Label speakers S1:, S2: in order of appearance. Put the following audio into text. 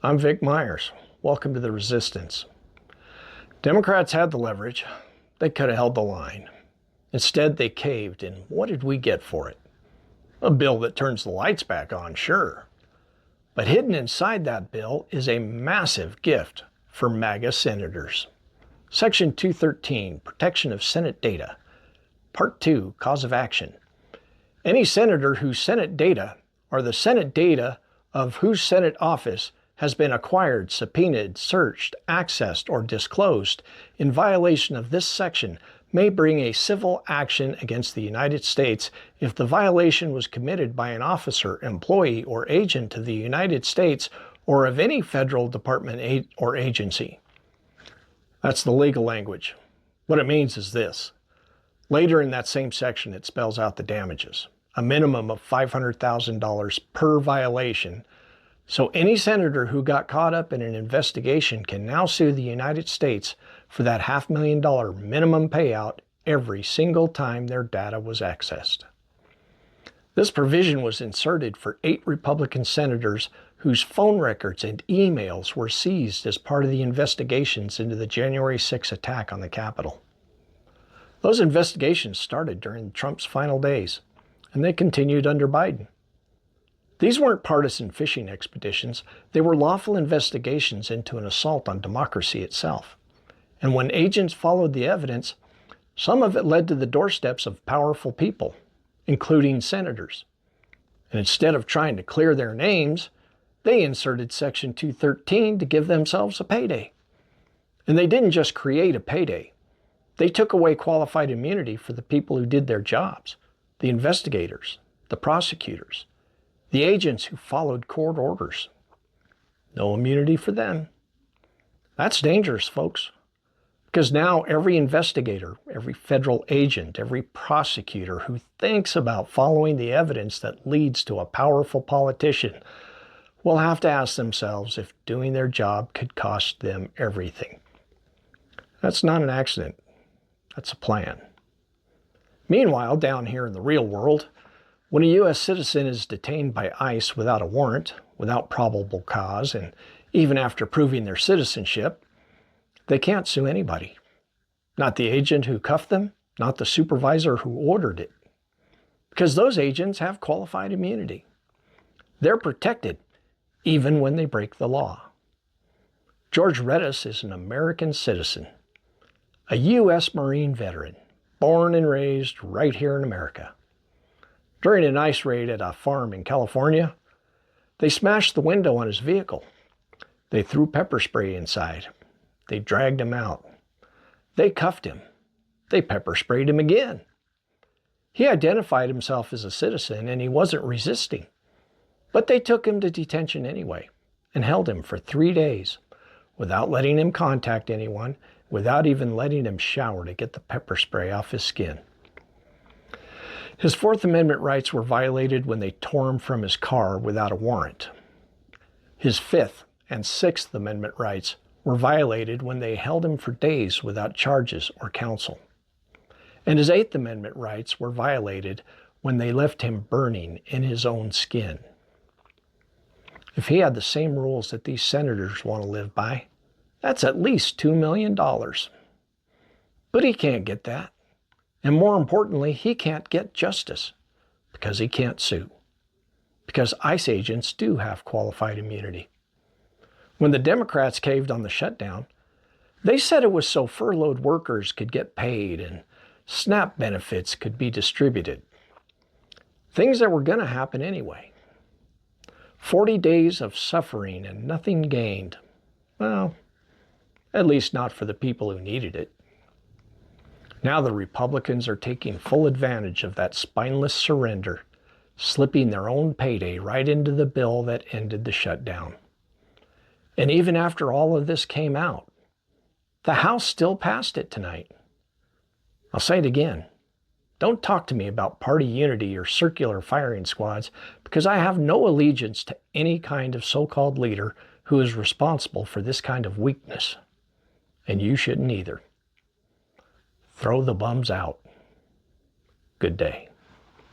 S1: I'm Vic Myers. Welcome to the Resistance. Democrats had the leverage. They could have held the line. Instead, they caved, and what did we get for it? A bill that turns the lights back on, sure. But hidden inside that bill is a massive gift for MAGA senators. Section 213, Protection of Senate Data. Part 2, Cause of Action. Any senator whose Senate data, or the Senate data of whose Senate office, has been acquired, subpoenaed, searched, accessed, or disclosed in violation of this section may bring a civil action against the United States if the violation was committed by an officer, employee, or agent of the United States or of any federal department or agency. That's the legal language. What it means is this. Later in that same section, it spells out the damages, a minimum of $500,000 per violation. So any senator who got caught up in an investigation can now sue the United States for that $500,000 minimum payout every single time their data was accessed. This provision was inserted for 8 Republican senators whose phone records and emails were seized as part of the investigations into the January 6 attack on the Capitol. Those investigations started during Trump's final days, and they continued under Biden. These weren't partisan fishing expeditions. They were lawful investigations into an assault on democracy itself. And when agents followed the evidence, some of it led to the doorsteps of powerful people, including senators. And instead of trying to clear their names, they inserted Section 213 to give themselves a payday. And they didn't just create a payday. They took away qualified immunity for the people who did their jobs, the investigators, the prosecutors, the agents who followed court orders. No immunity for them. That's dangerous, folks. Because now every investigator, every federal agent, every prosecutor who thinks about following the evidence that leads to a powerful politician will have to ask themselves if doing their job could cost them everything. That's not an accident. That's a plan. Meanwhile, down here in the real world, when a U.S. citizen is detained by ICE without a warrant, without probable cause, and even after proving their citizenship, they can't sue anybody. Not the agent who cuffed them, not the supervisor who ordered it. Because those agents have qualified immunity. They're protected even when they break the law. George Redis is an American citizen, a U.S. Marine veteran, born and raised right here in America. During an ICE raid at a farm in California, they smashed the window on his vehicle. They threw pepper spray inside. They dragged him out. They cuffed him. They pepper sprayed him again. He identified himself as a citizen and he wasn't resisting. But they took him to detention anyway and held him for 3 days without letting him contact anyone, without even letting him shower to get the pepper spray off his skin. His Fourth Amendment rights were violated when they tore him from his car without a warrant. His Fifth and Sixth Amendment rights were violated when they held him for days without charges or counsel. And his Eighth Amendment rights were violated when they left him burning in his own skin. If he had the same rules that these senators want to live by, that's at least $2 million. But he can't get that. And more importantly, he can't get justice because he can't sue. Because ICE agents do have qualified immunity. When the Democrats caved on the shutdown, they said it was so furloughed workers could get paid and SNAP benefits could be distributed. Things that were going to happen anyway. 40 days of suffering and nothing gained. Well, at least not for the people who needed it. Now the Republicans are taking full advantage of that spineless surrender, slipping their own payday right into the bill that ended the shutdown. And even after all of this came out, the House still passed it tonight. I'll say it again. Don't talk to me about party unity or circular firing squads because I have no allegiance to any kind of so-called leader who is responsible for this kind of weakness. And you shouldn't either. Throw the bums out. Good day.